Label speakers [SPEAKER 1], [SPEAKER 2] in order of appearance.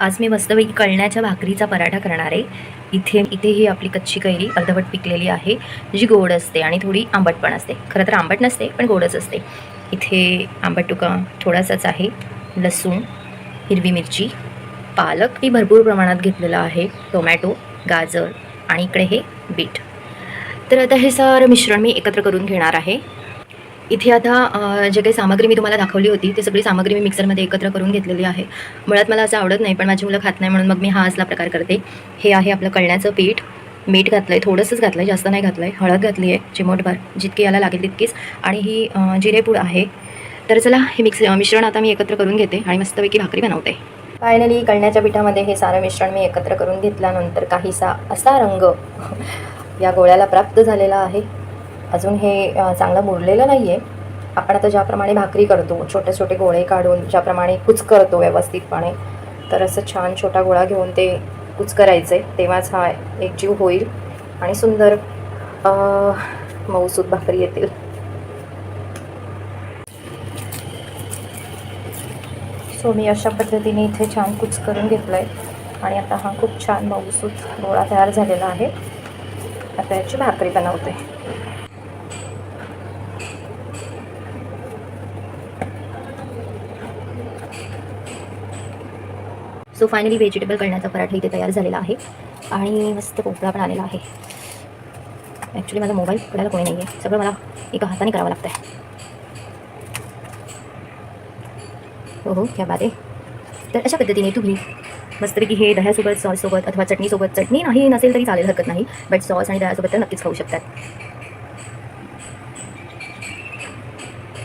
[SPEAKER 1] आज मी मस्तपैकी कळण्याच्या भाकरीचा पराठा करणार आहे. इथे ही आपली कच्ची कैरी अर्धवट पिकलेली आहे, जी गोड असते आणि थोडी आंबट पण असते. खरं तर आंबट नसते, पण गोडच असते. इथे आंबट तुका थोडासाच आहे. लसूण, हिरवी मिरची, पालक मी भरपूर प्रमाणात घेतलेला आहे, टोमॅटो, गाजर आणि इकडे हे बीट. तर आता हे सारं मिश्रण मी एकत्र करून घेणार आहे. इथे आता जे काही सामग्री मी तुम्हाला दाखवली होती ती सगळी सामग्री मी मिक्सरमध्ये एकत्र करून घेतलेली आहे. मुळात मला असं आवडत नाही, पण माझी मुलं खात नाही म्हणून मग मी हा असला प्रकार करते. हे आहे आपलं कळण्याचं पीठ. मीठ घातलं आहे, थोडंसंच घातलं आहे, जास्त नाही घातलं आहे. हळद घातली आहे चिमूटभर, जितकी याला लागेल तितकीच. आणि ही जिरेपूड आहे. तर चला हे मिश्रण आता मी एकत्र करून घेते आणि मस्तपैकी भाकरी बनवते. फायनली कळण्याच्या पिठामध्ये हे सारं मिश्रण मी एकत्र करून घेतल्यानंतर काहीसा असा रंग या गोळ्याला प्राप्त झालेला आहे. अजून हे चांगलं मुरलेलं नाही आहे. आपण आता ज्याप्रमाणे भाकरी करतो, छोटे छोटे गोळे काढून ज्याप्रमाणे कुचकरतो व्यवस्थितपणे, तर असं छान छोटा गोळा घेऊन ते कुचकरायचं आहे. तेव्हाच हा एकजीव होईल आणि सुंदर मऊसूत भाकरी येतील. सो मी अशा पद्धतीने इथे छान कुचकरून घेतलं आहे आणि आता हा खूप छान मऊसूत गोळा तयार झालेला आहे. आता याची भाकरी बनवते. सो फायनली व्हेजिटेबल करण्याचा पराठा इथे तयार झालेला आहे आणि मस्त पोपळा पण आलेला आहे. ॲक्च्युली माझा मोबाईल पकडायला कोणी नाही आहे, सगळं मला एका हाताने करावं लागतं आहे. हो क्या बात आहे. तर अशा पद्धतीने तुम्ही मस्तपैकी हे दह्यासोबत, सॉससोबत अथवा चटणीसोबत, चटणी नाही नसेल तरी चालेल, हरकत नाही, बट सॉस आणि दह्यासोबत तर नक्कीच खाऊ शकतात.